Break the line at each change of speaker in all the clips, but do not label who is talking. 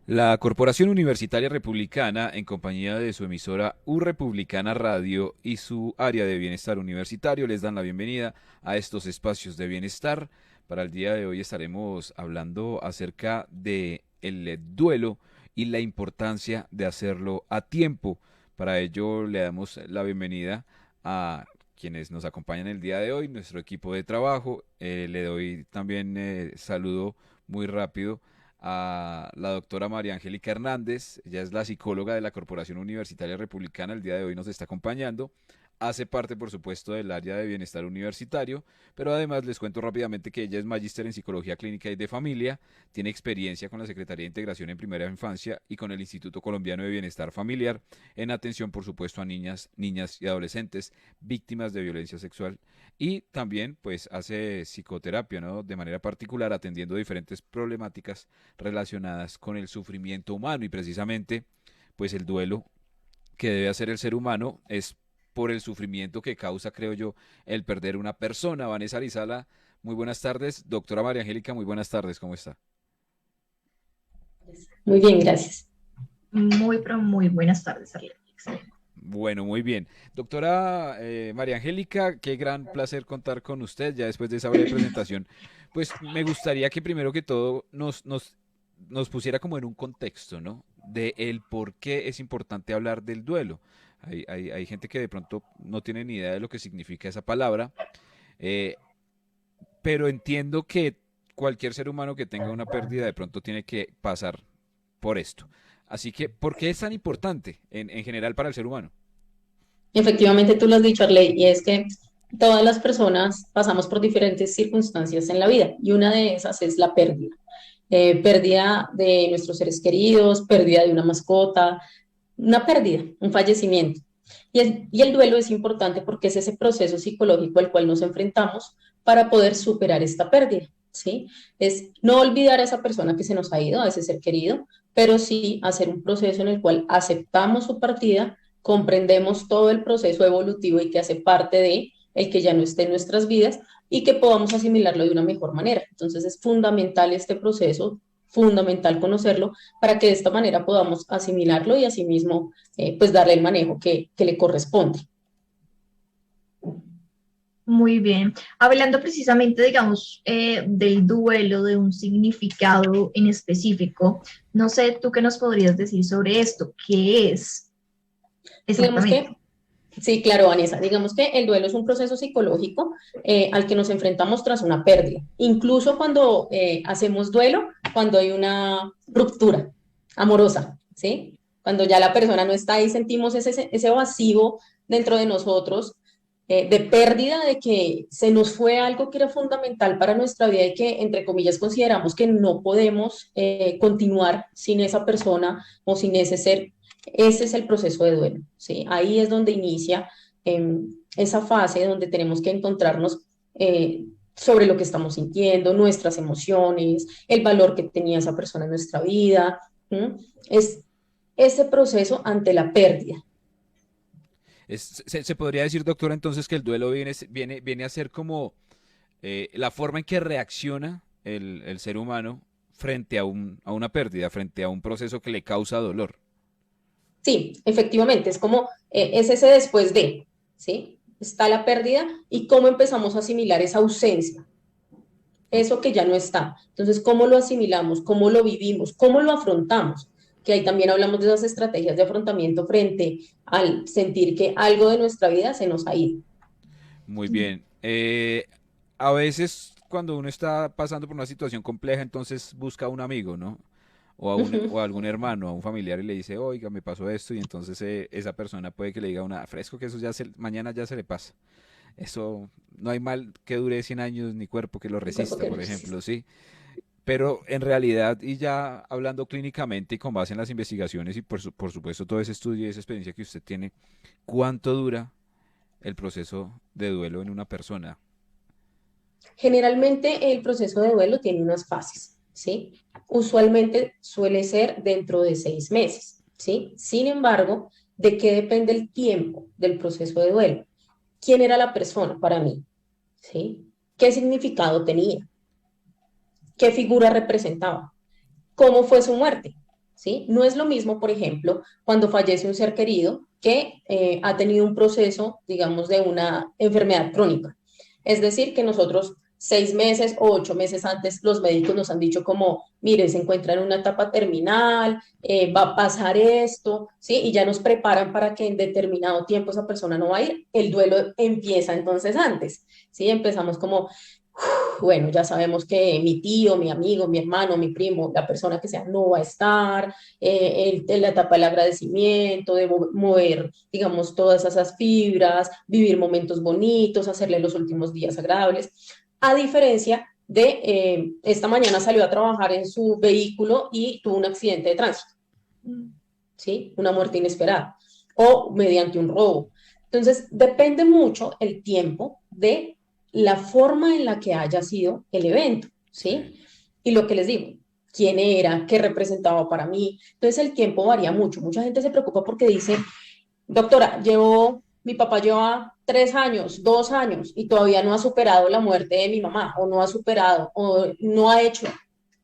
La Corporación Universitaria Republicana, en compañía de su emisora U Republicana Radio y su área de bienestar universitario, les dan la bienvenida a estos espacios de bienestar. Para el día de hoy estaremos hablando acerca de el duelo y la importancia de hacerlo a tiempo. Para ello le damos la bienvenida a quienes nos acompañan el día de hoy, nuestro equipo de trabajo. Le doy también saludo muy rápido a la doctora María Angélica Hernández. Ella es la psicóloga de la Corporación Universitaria Republicana. El día de hoy nos está acompañando. Hace parte, por supuesto, del área de bienestar universitario, pero además les cuento rápidamente que ella es magíster en psicología clínica y de familia, tiene experiencia con la Secretaría de Integración en Primera Infancia y con el Instituto Colombiano de Bienestar Familiar en atención, por supuesto, a niñas, niñas y adolescentes víctimas de violencia sexual y también pues hace psicoterapia, ¿no? De manera particular atendiendo diferentes problemáticas relacionadas con el sufrimiento humano y precisamente pues el duelo que debe hacer el ser humano es por el sufrimiento que causa, creo yo, el perder una persona. Vanessa Arizala, muy buenas tardes. Doctora María Angélica, muy buenas tardes, ¿cómo está?
Muy bien, gracias.
Muy, pero muy buenas tardes, Arlene. Excelente.
Bueno, muy bien. Doctora María Angélica, qué gran placer contar con usted ya después de esa breve presentación. Pues me gustaría que primero que todo nos pusiera como en un contexto, ¿no? De el por qué es importante hablar del duelo. Hay gente que de pronto no tiene ni idea de lo que significa esa palabra, eh, pero entiendo que cualquier ser humano que tenga una pérdida de pronto tiene que pasar por esto. Así que, ¿por qué es tan importante en general para el ser humano?
Efectivamente, tú lo has dicho, Arley, y es que todas las personas pasamos por diferentes circunstancias en la vida y una de esas es la pérdida. Pérdida de nuestros seres queridos, pérdida de una mascota, una pérdida, un fallecimiento. Y el duelo es importante porque es ese proceso psicológico al cual nos enfrentamos para poder superar esta pérdida, ¿sí? Es no olvidar a esa persona que se nos ha ido, a ese ser querido, pero sí hacer un proceso en el cual aceptamos su partida, comprendemos todo el proceso evolutivo y que hace parte de el que ya no esté en nuestras vidas y que podamos asimilarlo de una mejor manera. Entonces es fundamental este proceso, fundamental conocerlo para que de esta manera podamos asimilarlo y asimismo pues darle el manejo que le corresponde.
Muy bien. Hablando precisamente, digamos, del duelo, de un significado en específico, no sé, ¿tú qué nos podrías decir sobre esto? ¿Qué es
Digamos
exactamente?
que, sí, claro, Vanessa, digamos que el duelo es un proceso psicológico al que nos enfrentamos tras una pérdida. Incluso cuando hacemos duelo, cuando hay una ruptura amorosa, ¿sí? Cuando ya la persona no está ahí, sentimos ese vacío dentro de nosotros de pérdida, de que se nos fue algo que era fundamental para nuestra vida y que, entre comillas, consideramos que no podemos continuar sin esa persona o sin ese ser. Ese es el proceso de duelo, ¿sí? Ahí es donde inicia esa fase donde tenemos que encontrarnos sobre lo que estamos sintiendo, nuestras emociones, el valor que tenía esa persona en nuestra vida. ¿Mm? Es ese proceso ante la pérdida.
Se podría decir, doctora, entonces que el duelo viene a ser como la forma en que reacciona el ser humano frente a una pérdida, frente a un proceso que le causa dolor.
Sí, efectivamente, es como, es ese después de, ¿sí? Está la pérdida y cómo empezamos a asimilar esa ausencia,
Ok.
eso que ya no está. Entonces, ¿cómo lo asimilamos? ¿Cómo lo vivimos? ¿Cómo lo afrontamos? Que ahí también hablamos de esas estrategias de afrontamiento frente al sentir que algo de nuestra vida se nos ha ido.
Muy bien. A veces cuando uno está pasando por una situación compleja, entonces busca a un amigo, ¿no? O a algún hermano, a un familiar y le dice, oiga, me pasó esto, y entonces esa persona puede que le diga una fresco que eso mañana ya se le pasa. Eso no hay mal que dure 100 años ni cuerpo que lo
El cuerpo
resista,
que no
por
existe.
ejemplo, ¿sí? Pero en realidad, y ya hablando clínicamente y con base en las investigaciones y por supuesto todo ese estudio y esa experiencia que usted tiene, ¿cuánto dura el proceso de duelo en una persona?
Generalmente el proceso de duelo tiene unas fases, ¿sí? Usualmente suele ser dentro de 6 meses, ¿sí? Sin embargo, ¿de qué depende el tiempo del proceso de duelo? ¿Quién era la persona para mí? ¿Sí? ¿Qué significado tenía? ¿Qué figura representaba? ¿Cómo fue su muerte? ¿sí? No es lo mismo, por ejemplo, cuando fallece un ser querido que ha tenido un proceso, digamos, de una enfermedad crónica. Es decir, que nosotros 6 meses o 8 meses antes los médicos nos han dicho como, mire, se encuentra en una etapa terminal, va a pasar esto, ¿sí? Y ya nos preparan para que en determinado tiempo esa persona no va a ir. El duelo empieza entonces antes, ¿sí? Empezamos como, bueno, ya sabemos que mi tío, mi amigo, mi hermano, mi primo, la persona que sea, no va a estar, en la etapa del agradecimiento, de mover, digamos, todas esas fibras, vivir momentos bonitos, hacerle los últimos días agradables, a diferencia de esta mañana salió a trabajar en su vehículo y tuvo un accidente de tránsito, ¿sí? Una muerte inesperada o mediante un robo. Entonces, depende mucho el tiempo de la forma en la que haya sido el evento,
Sí.
¿sí? Y lo que les digo, quién era, qué representaba para mí. Entonces, el tiempo varía mucho. Mucha gente se preocupa porque dice, doctora, mi papá lleva 3 años, 2 años y todavía no ha superado la muerte de mi mamá o no ha superado o no ha hecho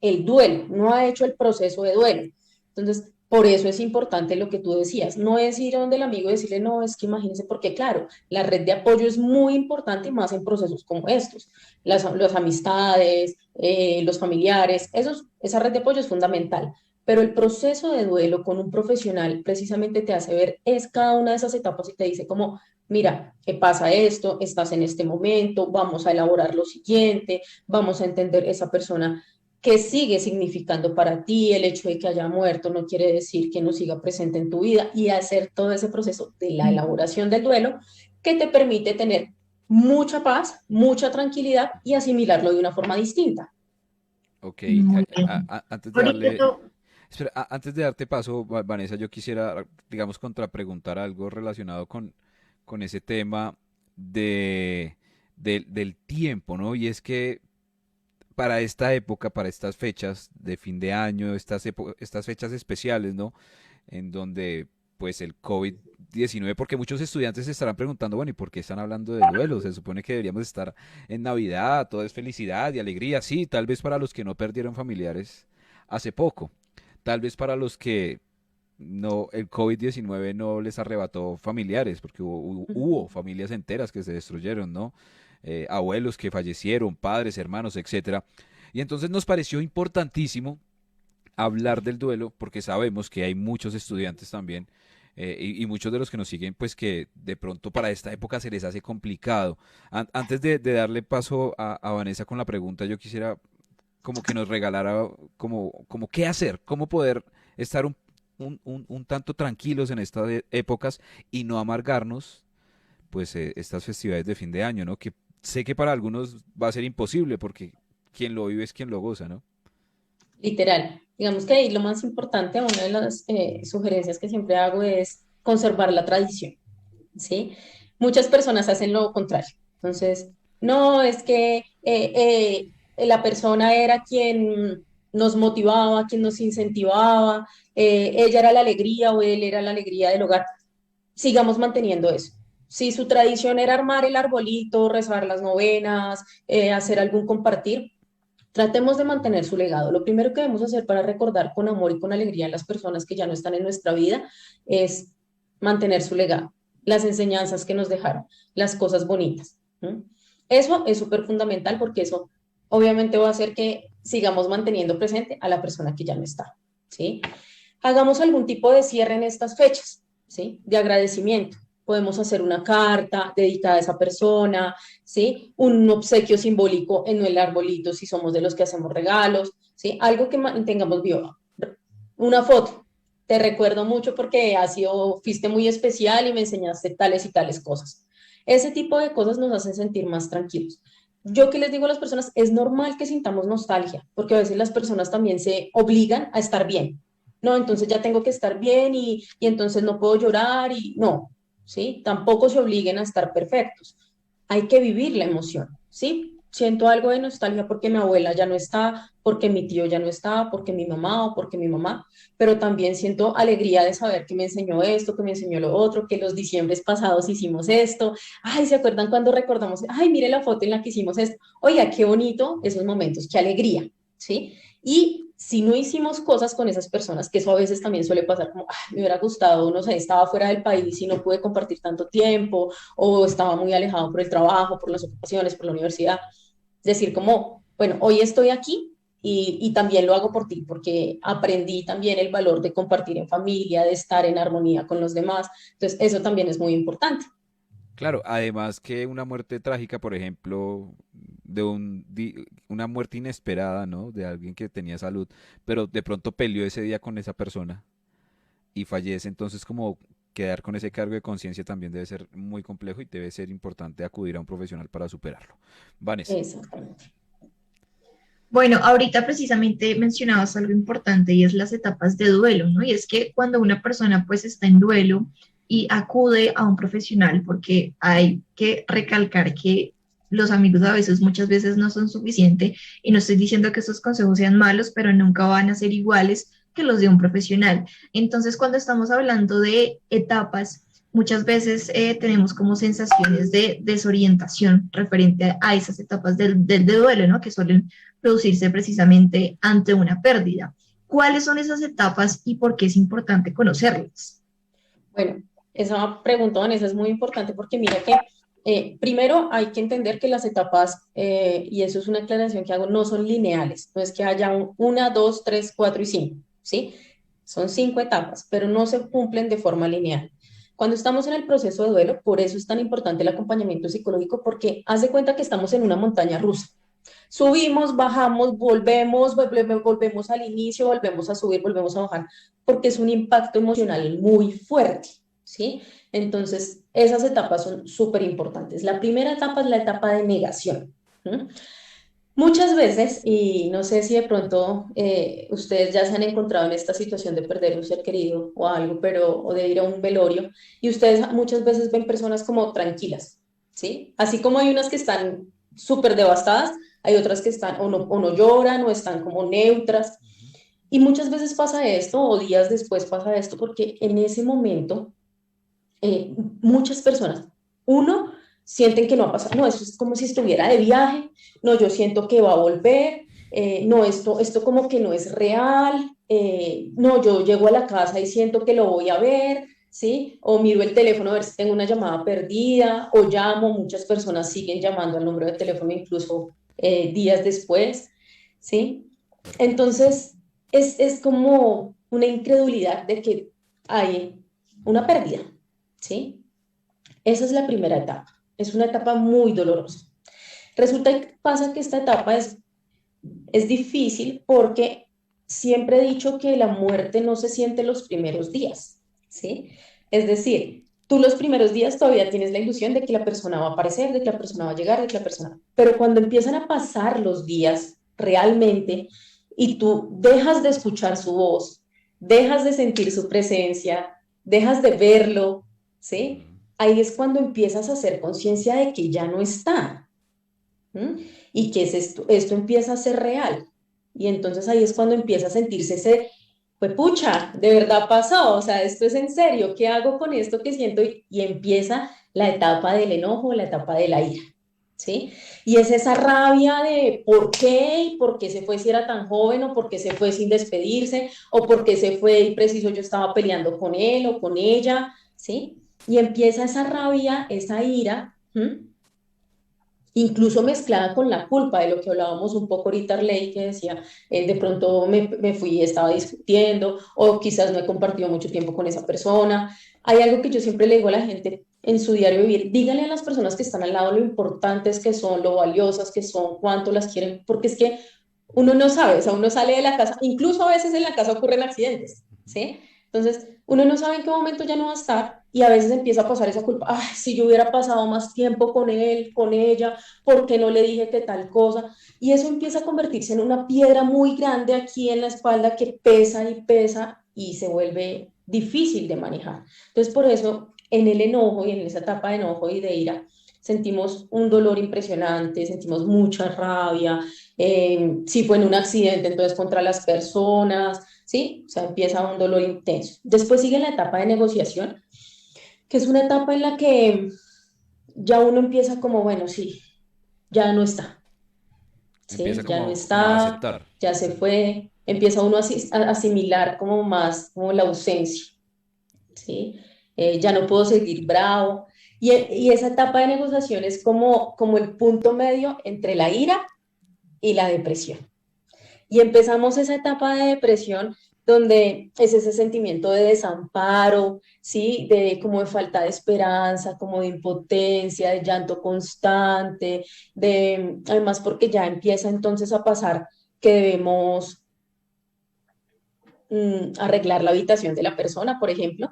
el duelo, no ha hecho el proceso de duelo. Entonces, por eso es importante lo que tú decías, no es ir a donde el amigo y decirle, no, es que imagínense, porque claro, la red de apoyo es muy importante y más en procesos como estos. Las amistades, los familiares, esa red de apoyo es fundamental. Pero el proceso de duelo con un profesional precisamente te hace ver es cada una de esas etapas y te dice como, mira, ¿qué pasa esto? Estás en este momento, vamos a elaborar lo siguiente, vamos a entender esa persona que sigue significando para ti. El hecho de que haya muerto no quiere decir que no siga presente en tu vida y hacer todo ese proceso de la elaboración del duelo que te permite tener mucha paz, mucha tranquilidad y asimilarlo de una forma distinta.
Ok,
Muy bien.
antes de
Ahorita
darle,
yo,
espera, antes de darte paso, Vanessa, yo quisiera, digamos, contrapreguntar algo relacionado con ese tema de, del tiempo, ¿no? Y es que para esta época, para estas fechas de fin de año, estas fechas especiales, ¿no? En donde pues el COVID-19, porque muchos estudiantes se estarán preguntando, bueno, ¿y por qué están hablando de duelo? Se supone que deberíamos estar en Navidad, todo es felicidad y alegría, sí, tal vez para los que no perdieron familiares hace poco, tal vez para los que no, el COVID-19 no les arrebató familiares, porque hubo familias enteras que se destruyeron, ¿no? Abuelos que fallecieron, padres, hermanos, etcétera. Y entonces nos pareció importantísimo hablar del duelo, porque sabemos que hay muchos estudiantes también, y muchos de los que nos siguen, pues que de pronto para esta época se les hace complicado. Antes de darle paso a Vanessa con la pregunta, yo quisiera como que nos regalara como qué hacer, cómo poder estar un tanto tranquilos en estas épocas y no amargarnos, pues estas festividades de fin de año, ¿no? Que sé que para algunos va a ser imposible porque quien lo vive es quien lo goza, ¿no?
Literal. Digamos que ahí lo más importante, una de las sugerencias que siempre hago es conservar la tradición, ¿sí? Muchas personas hacen lo contrario. Entonces, no, es que la persona era quien nos motivaba, quien nos incentivaba, ella era la alegría o él era la alegría del hogar. Sigamos manteniendo eso. Si su tradición era armar el arbolito, rezar las novenas, hacer algún compartir, tratemos de mantener su legado. Lo primero que debemos hacer para recordar con amor y con alegría a las personas que ya no están en nuestra vida es mantener su legado, las enseñanzas que nos dejaron, las cosas bonitas. ¿Mm? Eso es súper fundamental porque eso obviamente va a hacer que sigamos manteniendo presente a la persona que ya no está. ¿Sí? Hagamos algún tipo de cierre en estas fechas, ¿sí? De agradecimiento. Podemos hacer una carta dedicada a esa persona, ¿sí? Un obsequio simbólico en el arbolito si somos de los que hacemos regalos, ¿sí? Algo que mantengamos vivo. Una foto. Te recuerdo mucho porque fuiste muy especial y me enseñaste tales y tales cosas. Ese tipo de cosas nos hacen sentir más tranquilos. Yo que les digo a las personas, es normal que sintamos nostalgia, porque a veces las personas también se obligan a estar bien. No, entonces ya tengo que estar bien y entonces no puedo llorar y no, ¿sí? Tampoco se obliguen a estar perfectos. Hay que vivir la emoción, ¿sí? Siento algo de nostalgia porque mi abuela ya no está, porque mi tío ya no está, porque mi mamá o porque mi mamá, pero también siento alegría de saber que me enseñó esto, que me enseñó lo otro, que los diciembres pasados hicimos esto. Ay, ¿se acuerdan cuando recordamos? Ay, mire la foto en la que hicimos esto. Oiga, qué bonito esos momentos, qué alegría, ¿sí? Y si no hicimos cosas con esas personas, que eso a veces también suele pasar como, "Ah, me hubiera gustado, no sé, estaba fuera del país y no pude compartir tanto tiempo, o estaba muy alejado por el trabajo, por las ocupaciones, por la universidad", decir como, bueno, hoy estoy aquí y también lo hago por ti, porque aprendí también el valor de compartir en familia, de estar en armonía con los demás. Entonces, eso también es muy importante.
Claro, además que una muerte trágica, por ejemplo, una muerte inesperada, ¿no? De alguien que tenía salud, pero de pronto peleó ese día con esa persona y fallece, entonces como quedar con ese cargo de conciencia también debe ser muy complejo y debe ser importante acudir a un profesional para superarlo. Vanessa.
Exactamente.
Bueno, ahorita precisamente mencionabas algo importante y es las etapas de duelo, ¿no? Y es que cuando una persona pues está en duelo y acude a un profesional, porque hay que recalcar que los amigos a veces, muchas veces no son suficientes, y no estoy diciendo que esos consejos sean malos, pero nunca van a ser iguales que los de un profesional. Entonces, cuando estamos hablando de etapas, muchas veces tenemos como sensaciones de desorientación referente a esas etapas del de duelo, ¿no? Que suelen producirse precisamente ante una pérdida. ¿Cuáles son esas etapas y por qué es importante conocerlas?
Bueno, esa pregunta, Vanessa, es muy importante porque mira que primero hay que entender que las etapas, y eso es una aclaración que hago, no son lineales. No es que haya una, dos, tres, cuatro y cinco, ¿sí? Son 5 etapas, pero no se cumplen de forma lineal. Cuando estamos en el proceso de duelo, por eso es tan importante el acompañamiento psicológico, porque haz de cuenta que estamos en una montaña rusa. Subimos, bajamos, volvemos al inicio, volvemos a subir, volvemos a bajar, porque es un impacto emocional muy fuerte, ¿sí? Entonces, esas etapas son súper importantes. La primera etapa es la etapa de negación. ¿Mm? Muchas veces, y no sé si de pronto ustedes ya se han encontrado en esta situación de perder un ser querido o algo, pero o de ir a un velorio, y ustedes muchas veces ven personas como tranquilas, ¿sí? Así como hay unas que están súper devastadas, hay otras que están o no lloran o están como neutras. Y muchas veces pasa esto, o días después pasa esto, porque en ese momento muchas personas, uno, sienten que no ha pasado, no, eso es como si estuviera de viaje, no, yo siento que va a volver, no, esto como que no es real, no, yo llego a la casa y siento que lo voy a ver, ¿sí? O miro el teléfono a ver si tengo una llamada perdida, o llamo, muchas personas siguen llamando al número de teléfono incluso días después, ¿sí? Entonces, es como una incredulidad de que hay una pérdida, ¿sí? Esa es la primera etapa. Es una etapa muy dolorosa. Resulta que pasa que esta etapa es difícil porque siempre he dicho que la muerte no se siente los primeros días, ¿sí? Es decir, tú los primeros días todavía tienes la ilusión de que la persona va a aparecer, de que la persona va a llegar, de que la persona... Pero cuando empiezan a pasar los días realmente y tú dejas de escuchar su voz, dejas de sentir su presencia, dejas de verlo, ¿sí? Ahí es cuando empiezas a hacer conciencia de que ya no está. ¿Mm? Y que es esto, esto empieza a ser real. Y entonces ahí es cuando empieza a sentirse ese, pues pucha, de verdad pasó, o sea, esto es en serio, ¿qué hago con esto que siento? Y empieza la etapa del enojo, la etapa de la ira, ¿sí? Y es esa rabia de por qué y por qué se fue si era tan joven o por qué se fue sin despedirse o por qué se fue y preciso yo estaba peleando con él o con ella, ¿sí? Y empieza esa rabia, esa ira, ¿m? Incluso mezclada con la culpa de lo que hablábamos un poco ahorita, Arley, que decía, de pronto me fui, estaba discutiendo, o quizás no he compartido mucho tiempo con esa persona. Hay algo que yo siempre le digo a la gente en su diario vivir, díganle a las personas que están al lado lo importantes que son, lo valiosas que son, cuánto las quieren, porque es que uno no sabe, o sea, uno sale de la casa, incluso a veces en la casa ocurren accidentes, ¿sí? Entonces, uno no sabe en qué momento ya no va a estar y a veces empieza a pasar esa culpa, ay, si yo hubiera pasado más tiempo con él, con ella, ¿por qué no le dije que tal cosa? Y eso empieza a convertirse en una piedra muy grande aquí en la espalda que pesa y pesa y se vuelve difícil de manejar. Entonces, por eso, en el enojo y en esa etapa de enojo y de ira, sentimos un dolor impresionante, sentimos mucha rabia, si fue en un accidente, entonces contra las personas, ¿sí? O sea, empieza un dolor intenso. Después sigue la etapa de negociación, que es una etapa en la que ya uno empieza como, bueno, sí, ya no está, ¿sí?
Empieza
Ya no
como a
está,
aceptar.
ya se fue, empieza uno a asimilar como más como la ausencia, ¿sí? Ya no puedo seguir bravo. Y esa etapa de negociación es como el punto medio entre la ira y la depresión. Y empezamos esa etapa de depresión donde es ese sentimiento de desamparo, ¿sí? De como de falta de esperanza, como de impotencia, de llanto constante, además porque ya empieza entonces a pasar que debemos arreglar la habitación de la persona, por ejemplo,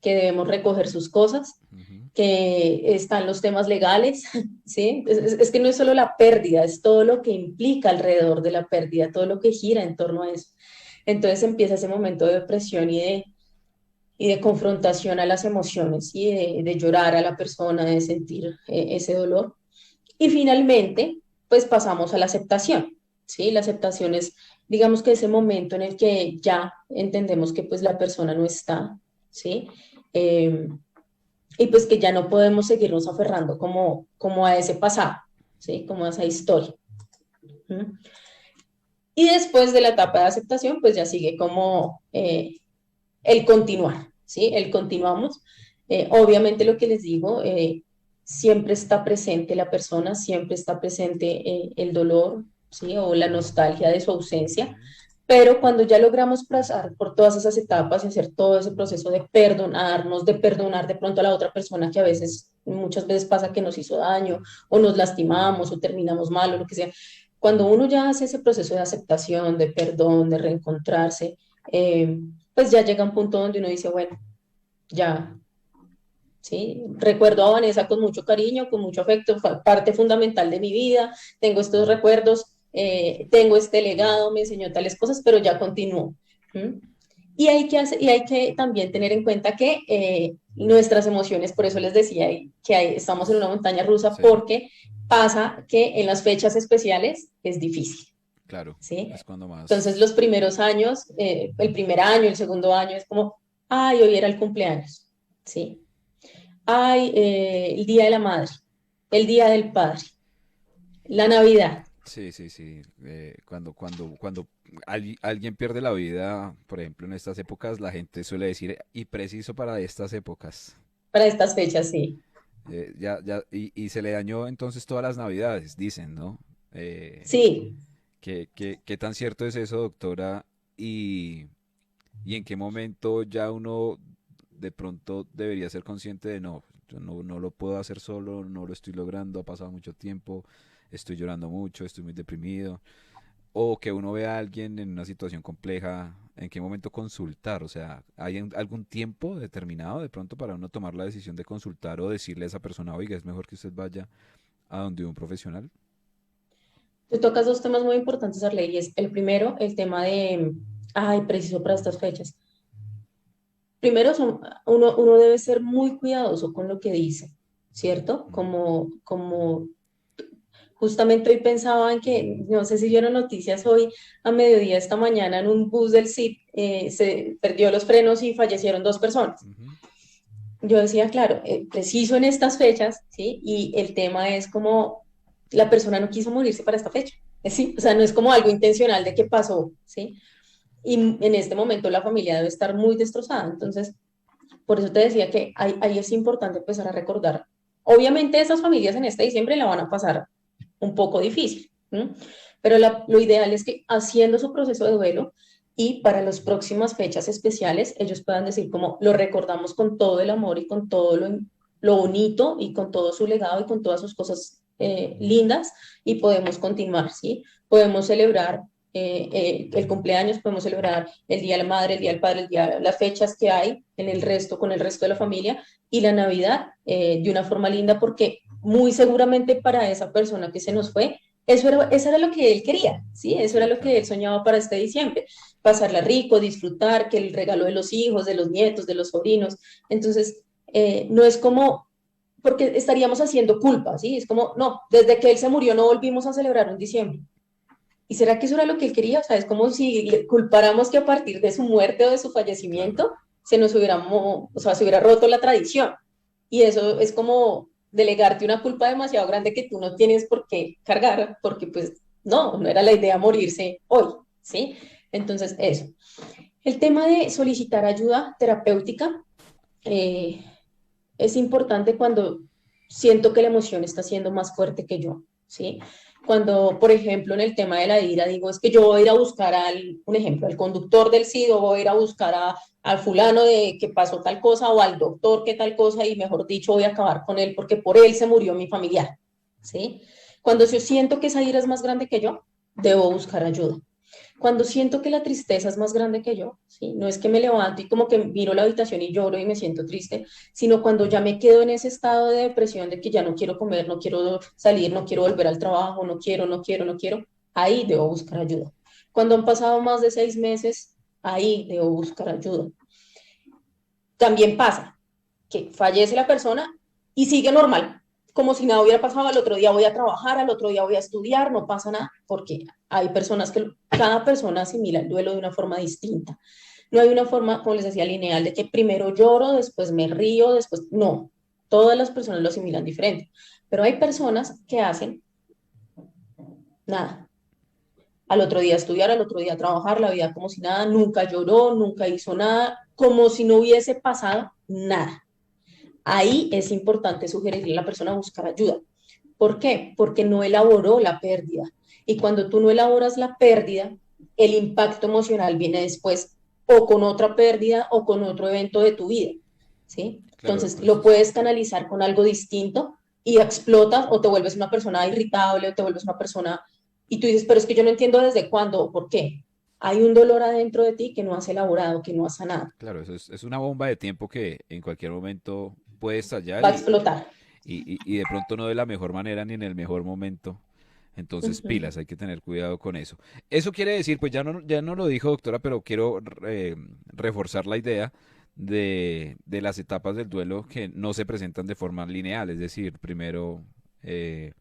que debemos recoger sus cosas,
Ujú.
que están los temas legales, ¿sí? Es que no es solo la pérdida, es todo lo que implica alrededor de la pérdida, todo lo que gira en torno a eso. Entonces empieza ese momento de depresión y de confrontación a las emociones y de llorar a la persona, de sentir ese dolor. Y finalmente, pues pasamos a la aceptación, ¿sí? La aceptación es, digamos que ese momento en el que ya entendemos que pues la persona no está, ¿sí? Eh, y pues que ya no podemos seguirnos aferrando como a ese pasado, ¿sí? Como a esa historia. ¿Mm? Y después de la etapa de aceptación, pues ya sigue como el continuar, ¿sí? El continuamos. Obviamente lo que les digo, siempre está presente la persona, siempre está presente el dolor, ¿sí? O la nostalgia de su ausencia,
Ujú.
pero cuando ya logramos pasar por todas esas etapas y hacer todo ese proceso de perdonarnos, de perdonar de pronto a la otra persona que a veces, muchas veces pasa que nos hizo daño o nos lastimamos o terminamos mal o lo que sea, cuando uno ya hace ese proceso de aceptación, de perdón, de reencontrarse, pues ya llega un punto donde uno dice, bueno, ya, ¿sí? Recuerdo a Vanessa con mucho cariño, con mucho afecto, fue parte fundamental de mi vida, tengo estos recuerdos, tengo este legado, me enseñó tales cosas, pero ya continúo. ¿Mm? Y hay que también tener en cuenta que nuestras emociones, por eso les decía que estamos en una montaña rusa,
Sí,
porque pasa que en las fechas especiales es difícil,
claro.
¿sí?
Es cuando
Entonces
más...
los primeros años, el primer año, el segundo año es como, ay, hoy era el cumpleaños, ¿sí? Ay, el día de la madre, el día del padre, la Navidad.
Sí, sí, sí. Cuando alguien pierde la vida, por ejemplo, en estas épocas, la gente suele decir, y preciso para estas épocas.
Para estas fechas, sí.
Y se le dañó entonces todas las navidades, dicen, ¿no? Eh,
Sí,
¿Qué tan cierto es eso, doctora? Y, y en qué momento ya uno de pronto debería ser consciente de no, yo no lo puedo hacer solo, no lo estoy logrando, ha pasado mucho tiempo, estoy llorando mucho, estoy muy deprimido. O que uno vea a alguien en una situación compleja, ¿en qué momento consultar? O sea, ¿hay algún tiempo determinado de pronto para uno tomar la decisión de consultar o decirle a esa persona, oiga, es mejor que usted vaya a donde un profesional?
tú tocas dos temas muy importantes, Arley, y es el primero, el tema de, ay, preciso para estas fechas. Primero, uno debe ser muy cuidadoso con lo que dice, ¿cierto?
Ujú,
Como justamente hoy pensaba en que, no sé si vieron noticias hoy a mediodía esta mañana en un bus del CIP, se perdió los frenos y fallecieron dos personas.
ujú.
Yo decía, claro, preciso en estas fechas, ¿sí? Y el tema es como la persona no quiso morirse para esta fecha, ¿sí? O sea, no es como algo intencional de que pasó, ¿sí? Y en este momento la familia debe estar muy destrozada. Entonces, por eso te decía que ahí es importante empezar a recordar. Obviamente esas familias en este diciembre la van a pasar un poco difícil, ¿no? Pero lo ideal es que haciendo su proceso de duelo y para las próximas fechas especiales, ellos puedan decir como lo recordamos con todo el amor y con todo lo bonito y con todo su legado y con todas sus cosas lindas y podemos continuar, ¿sí? Podemos celebrar el cumpleaños, podemos celebrar el Día de la Madre, el Día del Padre, las fechas que hay en el resto, con el resto de la familia y la Navidad de una forma linda porque muy seguramente para esa persona que se nos fue, eso era lo que él quería, ¿sí? Eso era
Sí,
lo que
claro.
él soñaba para este diciembre, pasarla rico, disfrutar, que el regalo de los hijos, de los nietos, de los sobrinos. Entonces, no es como, porque estaríamos haciendo culpa, ¿sí? Es como, no, desde que él se murió no volvimos a celebrar un diciembre. ¿Y será que eso era lo que él quería? O sea, es como si le culpáramos que a partir de su muerte o de su
Claro.
fallecimiento o sea, se hubiera roto la tradición. Y eso es como delegarte una culpa demasiado grande que tú no tienes por qué cargar, porque pues no era la idea morirse hoy, ¿sí? Entonces, eso. El tema de solicitar ayuda terapéutica eh, es importante cuando siento que la emoción está siendo más fuerte que yo, ¿sí? Cuando, por ejemplo, en el tema de la ira, digo, es que yo voy a ir a buscar un ejemplo, al conductor del SIDO, voy a ir a buscar al fulano de que pasó tal cosa o al doctor que tal cosa y, mejor dicho, voy a acabar con él porque por él se murió mi familiar, ¿sí? Cuando yo siento que esa ira es más grande que yo, debo buscar ayuda. Cuando siento que la tristeza es más grande que yo, ¿sí? No es que me levanto y como que miro la habitación y lloro y me siento triste, sino cuando ya me quedo en ese estado de depresión de que ya no quiero comer, no quiero salir, no quiero volver al trabajo, no quiero, ahí debo buscar ayuda. Cuando han pasado más de 6 meses, ahí debo buscar ayuda. También pasa que fallece la persona y sigue normal, como si nada hubiera pasado, al otro día voy a trabajar, al otro día voy a estudiar, no pasa nada, porque hay personas que cada persona asimila el duelo de una forma distinta. No hay una forma, como les decía, lineal de que primero lloro, después me río, después no. Todas las personas lo asimilan diferente, pero hay personas que hacen nada. Al otro día estudiar, al otro día trabajar, la vida como si nada, nunca lloró, nunca hizo nada, como si no hubiese pasado nada. Ahí es importante sugerirle a la persona a buscar ayuda. ¿Por qué? Porque no elaboró la pérdida. Y cuando tú no elaboras la pérdida, el impacto emocional viene después o con otra pérdida o con otro evento de tu vida. ¿Sí?
Claro,
Entonces
pues
lo puedes canalizar con algo distinto y explotas o te vuelves una persona irritable o te vuelves una persona y tú dices, pero es que yo no entiendo desde cuándo o por qué. Hay un dolor adentro de ti que no has elaborado, que no has sanado.
claro, eso es una bomba de tiempo que en cualquier momento puede estallar
Va a explotar.
y de pronto no de la mejor manera ni en el mejor momento. Entonces,
Ujú.
pilas, hay que tener cuidado con eso. Eso quiere decir, pues ya no lo dijo doctora, pero quiero reforzar la idea de las etapas del duelo que no se presentan de forma lineal. Es decir, primero eh,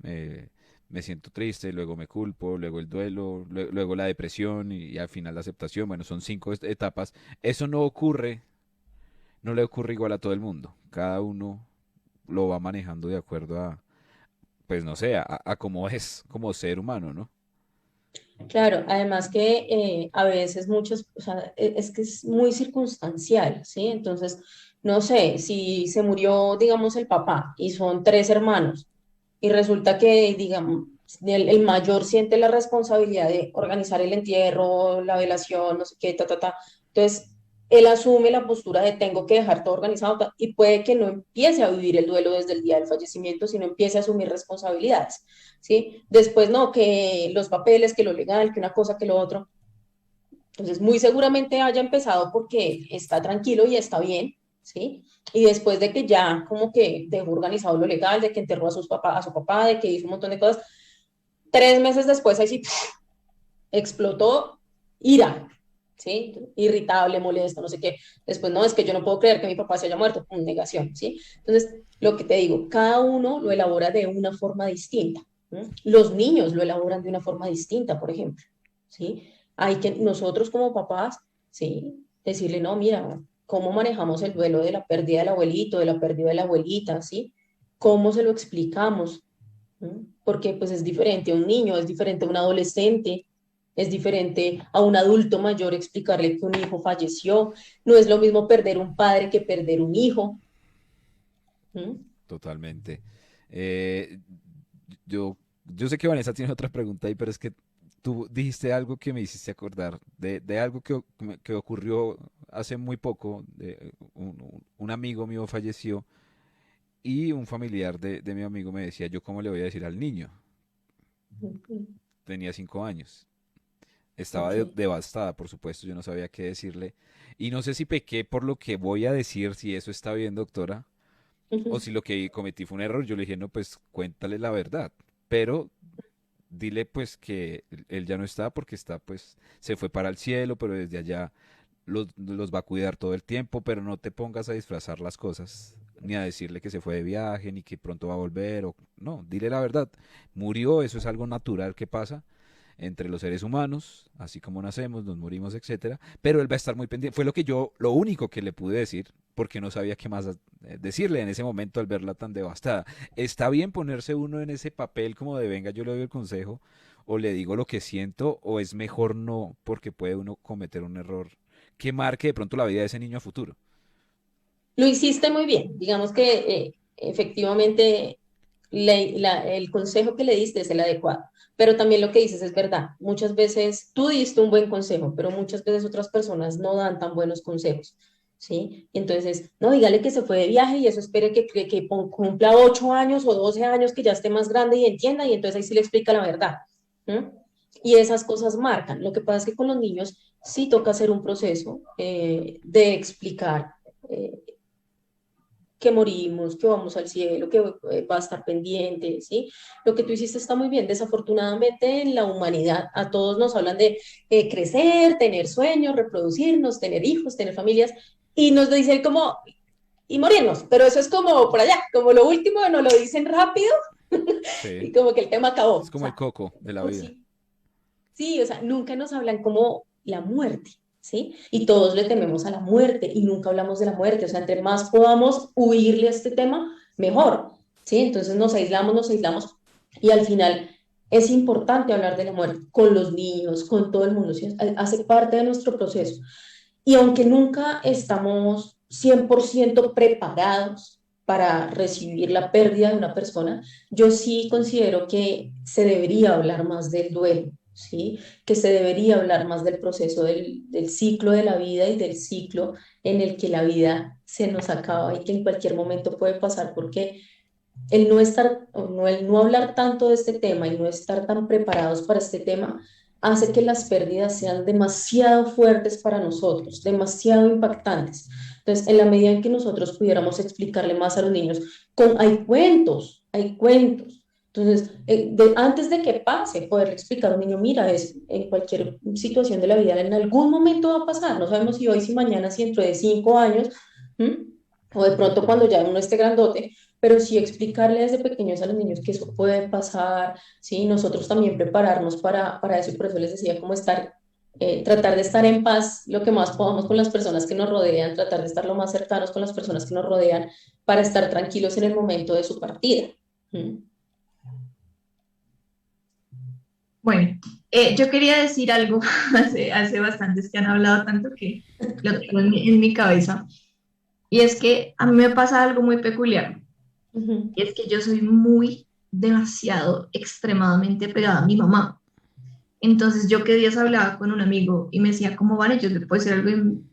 eh, me siento triste, luego me culpo, luego el duelo, luego la depresión y al final la aceptación. Bueno, son 5 etapas. Eso no ocurre, no le ocurre igual a todo el mundo. Cada uno lo va manejando de acuerdo a, pues no sé, a cómo es como ser humano, ¿no?
Claro, además que a veces muchos, o sea, es que es muy circunstancial, ¿sí? Entonces, no sé, si se murió, digamos, el papá y son 3 hermanos y resulta que, digamos, el mayor siente la responsabilidad de organizar el entierro, la velación, no sé qué, ta, ta, ta. Entonces, él asume la postura de tengo que dejar todo organizado y puede que no empiece a vivir el duelo desde el día del fallecimiento, sino empiece a asumir responsabilidades. ¿Sí? Después, no, que los papeles, que lo legal, que una cosa, que lo otro. Entonces, muy seguramente haya empezado porque está tranquilo y está bien, ¿sí? Y después de que ya como que dejó organizado lo legal, de que enterró a su papá, de que hizo un montón de cosas, 3 meses después ahí sí explotó ira, ¿sí? Irritable, molesto, no sé qué. Después, no, es que yo no puedo creer que mi papá se haya muerto, negación, ¿sí? Entonces, lo que te digo, cada uno lo elabora de una forma distinta. ¿Sí? Los niños lo elaboran de una forma distinta, por ejemplo, ¿sí? Hay que nosotros como papás, ¿sí? Decirle, no, mira, ¿cómo manejamos el duelo de la pérdida del abuelito, de la pérdida de la abuelita, ¿sí? ¿Cómo se lo explicamos? ¿Mm? Porque pues es diferente a un niño, es diferente a un adolescente, es diferente a un adulto mayor explicarle que un hijo falleció. No es lo mismo perder un padre que perder un hijo. ¿Mm?
Totalmente. Eh, yo sé que Vanessa tiene otra pregunta ahí, pero es que tú dijiste algo que me hiciste acordar de algo que ocurrió hace muy poco. Un amigo mío falleció y un familiar de mi amigo me decía, ¿yo cómo le voy a decir al niño? Tenía 5 años. Estaba
Ok.
devastada, por supuesto, yo no sabía qué decirle. Y no sé si pequé por lo que voy a decir, si eso está bien, doctora, o
Ujú.
si lo que cometí fue un error. Yo le dije, no, pues cuéntale la verdad. Pero dile pues que él ya no está porque está pues se fue para el cielo, pero desde allá los va a cuidar todo el tiempo, pero no te pongas a disfrazar las cosas, ni a decirle que se fue de viaje, ni que pronto va a volver, o no, dile la verdad. Murió, eso es algo natural que pasa entre los seres humanos, así como nacemos, nos morimos, etcétera, pero él va a estar muy pendiente. Fue lo único que le pude decir, porque no sabía qué más decirle en ese momento al verla tan devastada. Está bien ponerse uno en ese papel como de venga, yo le doy el consejo, o le digo lo que siento, o es mejor no, porque puede uno cometer un error que marque de pronto la vida de ese niño a futuro?
Lo hiciste muy bien. Digamos que efectivamente el consejo que le diste es el adecuado. Pero también lo que dices es verdad. Muchas veces tú diste un buen consejo, pero muchas veces otras personas no dan tan buenos consejos. ¿Sí? Y entonces, no, dígale que se fue de viaje y eso espere que cumpla 8 años o 12 años, que ya esté más grande y entienda, y entonces ahí sí le explica la verdad. ¿Mm? Y esas cosas marcan. Lo que pasa es que con los niños sí toca hacer un proceso de explicar eh, que morimos, que vamos al cielo, que va a estar pendiente, ¿sí? Lo que tú hiciste está muy bien. Desafortunadamente en la humanidad a todos nos hablan de crecer, tener sueños, reproducirnos, tener hijos, tener familias, y nos dicen como, y morirnos, pero eso es como por allá, como lo último, nos lo dicen rápido
Sí,
y como que el tema
es
acabó. O
como el
sea,
coco de la vida.
sí, sí, o sea, nunca nos hablan como la muerte, ¿sí? Y todos le tememos a la muerte y nunca hablamos de la muerte. O sea, entre más podamos huirle a este tema, mejor, ¿sí? Entonces nos aislamos y al final es importante hablar de la muerte con los niños, con todo el mundo, ¿sí? Hace parte de nuestro proceso. Y aunque nunca estamos 100% preparados para recibir la pérdida de una persona, yo sí considero que se debería hablar más del duelo, ¿sí? Que se debería hablar más del proceso del ciclo de la vida y del ciclo en el que la vida se nos acaba y que en cualquier momento puede pasar, porque el no estar, o no, el no hablar tanto de este tema y no estar tan preparados para este tema hace que las pérdidas sean demasiado fuertes para nosotros, demasiado impactantes. Entonces, en la medida en que nosotros pudiéramos explicarle más a los niños, hay cuentos, hay cuentos. Entonces, antes de que pase, poderle explicar a un niño, mira, en cualquier situación de la vida, en algún momento va a pasar, no sabemos si hoy, si mañana, si dentro de 5 años, ¿m? O de pronto cuando ya uno esté grandote, pero sí explicarle desde pequeños a los niños que eso puede pasar, ¿sí? Nosotros también prepararnos para eso, y por eso les decía cómo estar, tratar de estar en paz lo que más podamos con las personas que nos rodean, tratar de estar lo más cercanos con las personas que nos rodean para estar tranquilos en el momento de su partida. ¿Mm?
Bueno, yo quería decir algo, hace bastantes que han hablado tanto que lo tengo en mi cabeza, y es que a mí me pasa algo muy peculiar,
Ujú.
y es que yo soy muy, demasiado, extremadamente pegada a mi mamá. Entonces yo que días hablaba con un amigo y me decía, ¿cómo van ellos? ¿Le puede decir algo?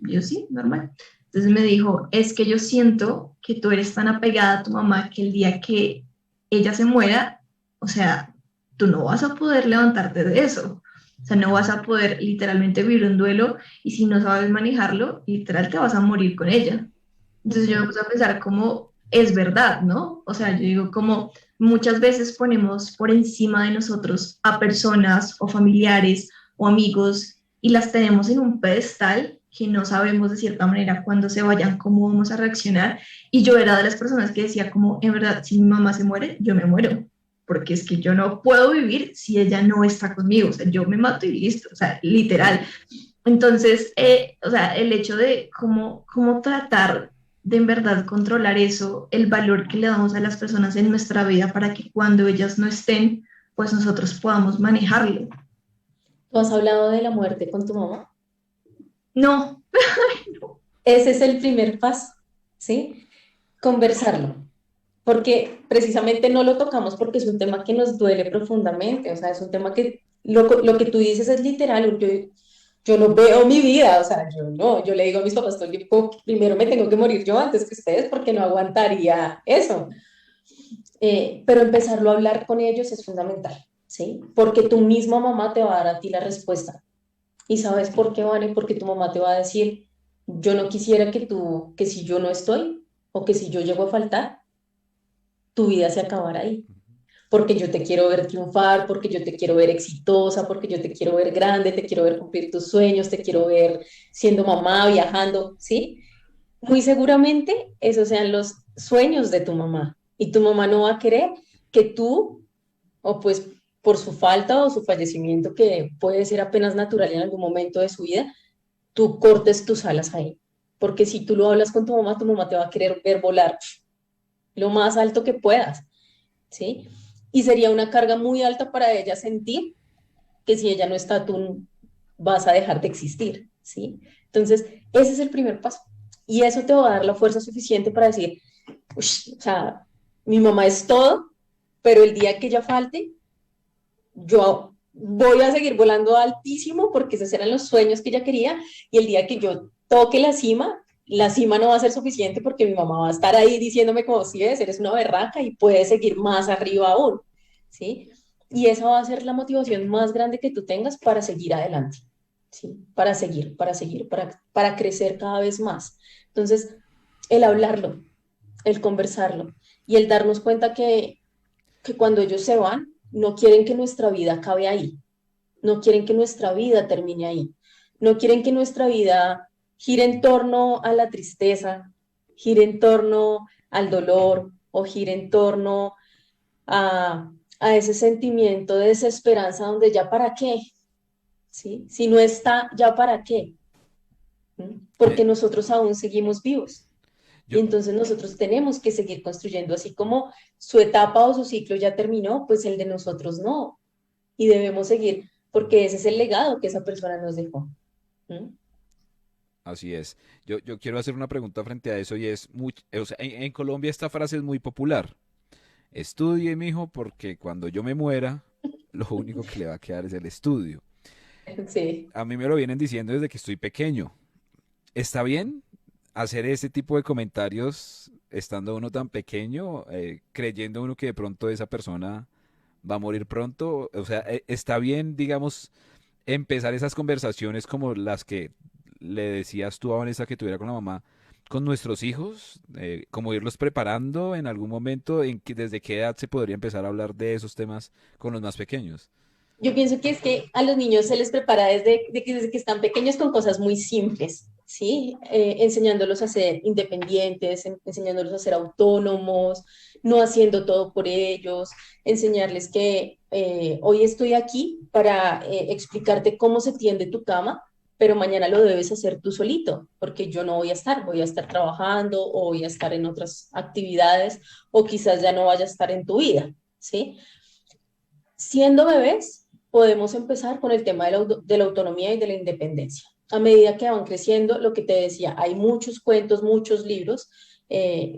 Y yo, sí, normal. Entonces me dijo, es que yo siento que tú eres tan apegada a tu mamá que el día que ella se muera, o sea, tú no vas a poder levantarte de eso. O sea, no vas a poder literalmente vivir un duelo y si no sabes manejarlo, literal te vas a morir con ella. Entonces yo me
Ujú.
puse a pensar cómo es verdad, ¿no? O sea, yo digo como muchas veces ponemos por encima de nosotros a personas o familiares o amigos y las tenemos en un pedestal que no sabemos de cierta manera cuándo se vayan, cómo vamos a reaccionar. Y yo era de las personas que decía como, en verdad, si mi mamá se muere, yo me muero, porque es que yo no puedo vivir si ella no está conmigo, o sea, yo me mato y listo, o sea, literal. Entonces, o sea, el hecho de cómo tratar de en verdad controlar eso, el valor que le damos a las personas en nuestra vida para que cuando ellas no estén, pues nosotros podamos manejarlo.
¿Tú has hablado de la muerte con tu mamá?
No,
Ese es el primer paso, ¿sí? Conversarlo. Porque precisamente no lo tocamos porque es un tema que nos duele profundamente, o sea, es un tema que lo que tú dices es literal, yo no veo mi vida, o sea, yo no, yo le digo a mis papás todo el tiempo, primero me tengo que morir yo antes que ustedes porque no aguantaría eso. Pero empezarlo a hablar con ellos es fundamental, ¿sí? Porque tu misma mamá te va a dar a ti la respuesta. ¿Y sabes por qué, Vane? Porque tu mamá te va a decir, yo no quisiera que si yo no estoy o que si yo llego a faltar, tu vida se acabara ahí, porque yo te quiero ver triunfar, porque yo te quiero ver exitosa, porque yo te quiero ver grande, te quiero ver cumplir tus sueños, te quiero ver siendo mamá, viajando, ¿sí? Muy seguramente esos sean los sueños de tu mamá y tu mamá no va a querer que tú, o pues por su falta o su fallecimiento, que puede ser apenas natural en algún momento de su vida, tú cortes tus alas ahí. Porque si tú lo hablas con tu mamá te va a querer ver volar lo más alto que puedas, ¿sí? Y sería una carga muy alta para ella sentir, que si ella no está, tú vas a dejar de existir, ¿sí? Entonces, ese es el primer paso. Y eso te va a dar la fuerza suficiente para decir, o sea, mi mamá es todo, pero el día que ella falte, yo voy a seguir volando altísimo porque esos eran los sueños que ella quería y el día que yo toque la cima no va a ser suficiente porque mi mamá va a estar ahí diciéndome como si ves, eres una berraca y puedes seguir más arriba aún, ¿sí? Y esa va a ser la motivación más grande que tú tengas para seguir adelante, ¿sí? Para crecer cada vez más. Entonces, el hablarlo, el conversarlo y el darnos cuenta que cuando ellos se van, no quieren que nuestra vida acabe ahí, no quieren que nuestra vida termine ahí, no quieren que nuestra vida gire en torno a la tristeza, gire en torno al dolor o gire en torno a ese sentimiento de desesperanza donde ya para qué, ¿sí? Si no está, ya para qué, ¿Mm?
Eh,
Porque nosotros aún seguimos vivos. Y
yo,
entonces nosotros tenemos que seguir construyendo, así como su etapa o su ciclo ya terminó, pues el de nosotros no. Y debemos seguir, porque ese es el legado que esa persona nos dejó. ¿Mm?
Así es. Yo quiero hacer una pregunta frente a eso y es, o sea, en Colombia esta frase es muy popular. Estudie, mijo, porque cuando yo me muera, lo único que le va a quedar es el estudio.
Sí.
A mí me lo vienen diciendo desde que estoy pequeño. ¿Está bien hacer ese tipo de comentarios estando uno tan pequeño, creyendo uno que de pronto esa persona va a morir pronto? O sea, ¿está bien, digamos, empezar esas conversaciones como las que le decías tú a Vanessa que tuviera con la mamá, con nuestros hijos, como irlos preparando en algún momento, desde qué edad se podría empezar a hablar de esos temas con los más pequeños?
Yo pienso que es que a los niños se les prepara desde que están pequeños con cosas muy simples, ¿sí? Enseñándolos a ser independientes, enseñándolos a ser autónomos, no haciendo todo por ellos, enseñarles que hoy estoy aquí para explicarte cómo se tiende tu cama, pero mañana lo debes hacer tú solito, porque yo no voy a estar trabajando o voy a estar en otras actividades o quizás ya no vaya a estar en tu vida, ¿sí? Siendo bebés, podemos empezar con el tema de la autonomía y de la independencia. A medida que van creciendo, lo que te decía, hay muchos cuentos, muchos libros,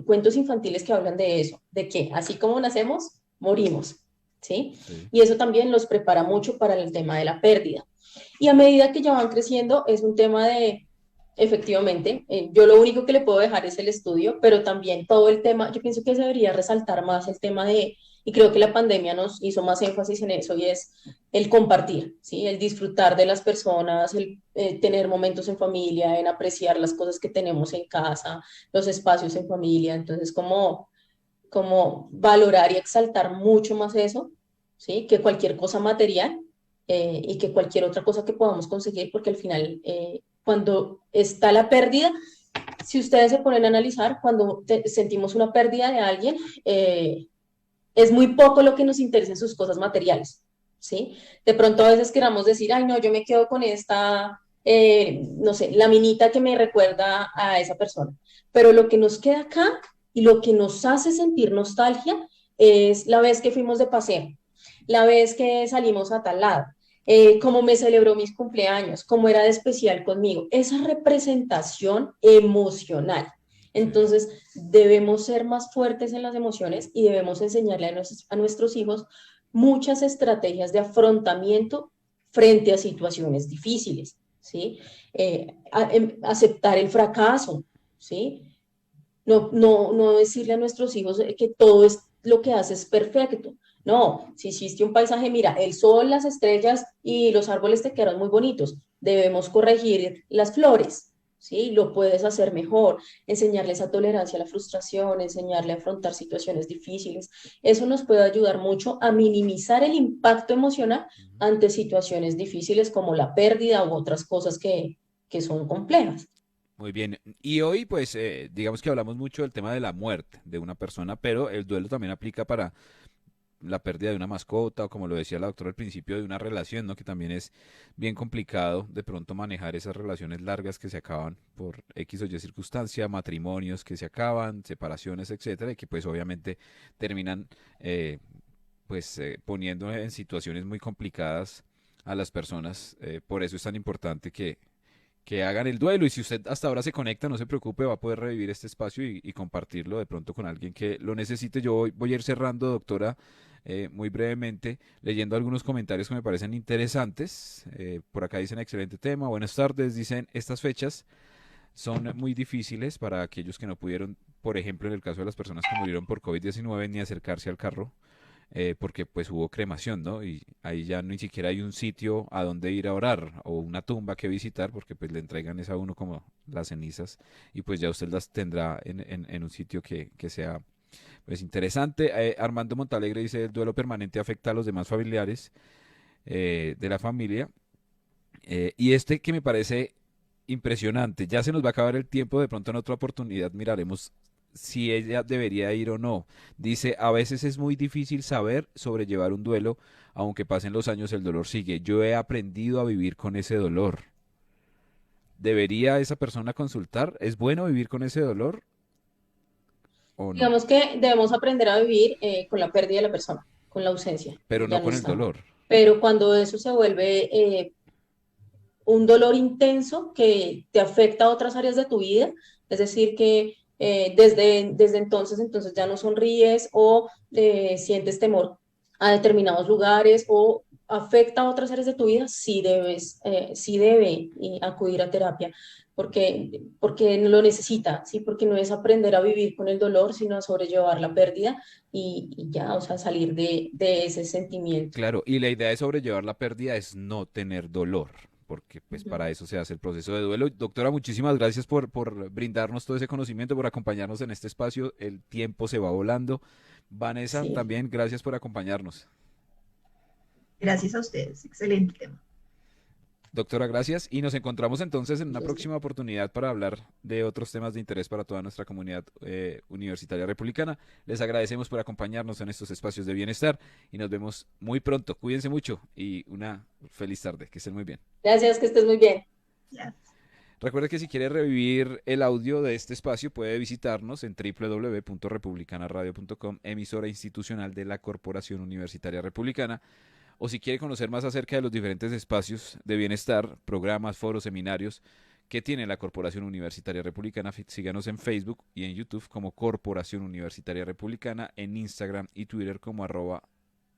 cuentos infantiles que hablan de eso, de que así como nacemos, morimos, ¿sí?
Sí.
Y eso también los prepara mucho para el tema de la pérdida. Y a medida que ya van creciendo, es un tema de, efectivamente, yo lo único que le puedo dejar es el estudio, pero también todo el tema, yo pienso que se debería resaltar más el tema de, y creo que la pandemia nos hizo más énfasis en eso, y es el compartir, ¿sí? El disfrutar de las personas, el tener momentos en familia, en apreciar las cosas que tenemos en casa, los espacios en familia, entonces como valorar y exaltar mucho más eso, ¿sí? Que cualquier cosa material y que cualquier otra cosa que podamos conseguir, porque al final, cuando está la pérdida, si ustedes se ponen a analizar, cuando sentimos una pérdida de alguien, es muy poco lo que nos interesa en sus cosas materiales, ¿sí? De pronto a veces queramos decir, ay, no, yo me quedo con esta, no sé, la minita que me recuerda a esa persona. Pero lo que nos queda acá y lo que nos hace sentir nostalgia es la vez que fuimos de paseo, la vez que salimos a tal lado, cómo me celebró mis cumpleaños, cómo era de especial conmigo, esa representación emocional.
Sí.
Entonces, debemos ser más fuertes en las emociones y debemos enseñarle a nuestros hijos muchas estrategias de afrontamiento frente a situaciones difíciles, ¿sí? Aceptar el fracaso, ¿sí? No decirle a nuestros hijos que todo es lo que hace es perfecto. No, si hiciste un paisaje, mira, el sol, las estrellas y los árboles te quedaron muy bonitos. Debemos corregir las flores, ¿sí? Lo puedes hacer mejor, enseñarles a tolerancia a la frustración, enseñarle a afrontar situaciones difíciles. Eso nos puede ayudar mucho a minimizar el impacto emocional
Ujú.
ante situaciones difíciles como la pérdida u otras cosas que son complejas.
Muy bien. Y hoy, pues, digamos que hablamos mucho del tema de la muerte de una persona, pero el duelo también aplica para la pérdida de una mascota o como lo decía la doctora al principio, de una relación, ¿no? Que también es bien complicado de pronto manejar esas relaciones largas que se acaban por X o Y circunstancia, matrimonios que se acaban, separaciones, etcétera, y que pues obviamente terminan pues poniendo en situaciones muy complicadas a las personas. Por eso es tan importante que hagan el duelo. Y si usted hasta ahora se conecta, no se preocupe, va a poder revivir este espacio y compartirlo de pronto con alguien que lo necesite. Yo voy a ir cerrando, doctora, muy brevemente, leyendo algunos comentarios que me parecen interesantes. Por acá dicen excelente tema, buenas tardes, dicen estas fechas son muy difíciles para aquellos que no pudieron, por ejemplo, en el caso de las personas que murieron por COVID-19, ni acercarse al carro, porque pues hubo cremación, ¿no? Y ahí ya ni siquiera hay un sitio a donde ir a orar o una tumba que visitar, porque pues le entregan es a uno como las cenizas y pues ya usted las tendrá en un sitio que sea pues interesante. Armando Montalegre dice, el duelo permanente afecta a los demás familiares de la familia. Y este que me parece impresionante, ya se nos va a acabar el tiempo, de pronto en otra oportunidad miraremos si ella debería ir o no. Dice, a veces es muy difícil saber sobrellevar un duelo, aunque pasen los años el dolor sigue. Yo he aprendido a vivir con ese dolor. ¿Debería esa persona consultar? ¿Es bueno vivir con ese dolor o no?
Digamos que debemos aprender a vivir con la pérdida de la persona, con la ausencia,
Pero
ya
no
no
con el
está.
dolor.
Pero cuando eso se vuelve un dolor intenso que te afecta a otras áreas de tu vida, es decir, que desde entonces ya no sonríes o sientes temor a determinados lugares o afecta a otras áreas de tu vida, sí debe acudir a terapia. Porque lo necesita, ¿sí? Porque no es aprender a vivir con el dolor, sino a sobrellevar la pérdida y ya, o sea, salir de ese sentimiento.
Claro, y la idea de sobrellevar la pérdida es no tener dolor, porque pues
Ujú.
para eso se hace el proceso de duelo. Doctora, muchísimas gracias por brindarnos todo ese conocimiento, por acompañarnos en este espacio. El tiempo se va volando. Vanessa,
Sí.
también gracias por acompañarnos.
Gracias a ustedes. Excelente tema.
Doctora, gracias. Y nos encontramos entonces en una próxima oportunidad para hablar de otros temas de interés para toda nuestra comunidad universitaria republicana. Les agradecemos por acompañarnos en estos espacios de bienestar y nos vemos muy pronto. Cuídense mucho y una feliz tarde. Que estén muy bien.
Gracias, que estés muy bien.
Ya.
Recuerde que si quiere revivir el audio de este espacio puede visitarnos en www.republicanaradio.com, emisora institucional de la Corporación Universitaria Republicana. O si quiere conocer más acerca de los diferentes espacios de bienestar, programas, foros, seminarios que tiene la Corporación Universitaria Republicana, síganos en Facebook y en YouTube como Corporación Universitaria Republicana, en Instagram y Twitter como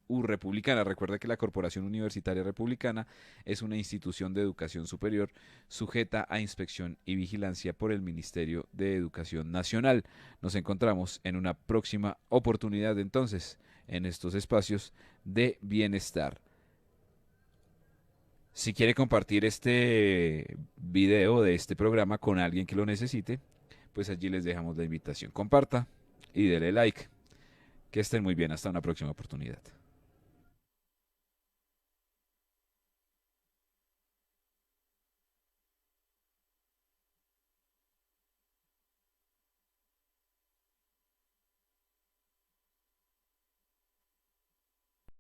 @urepublicana. Recuerde que la Corporación Universitaria Republicana es una institución de educación superior sujeta a inspección y vigilancia por el Ministerio de Educación Nacional. Nos encontramos en una próxima oportunidad entonces en estos espacios de bienestar. Si quiere compartir este video de este programa con alguien que lo necesite, pues allí les dejamos la invitación. Comparta y dele like. Que estén muy bien. Hasta una próxima oportunidad.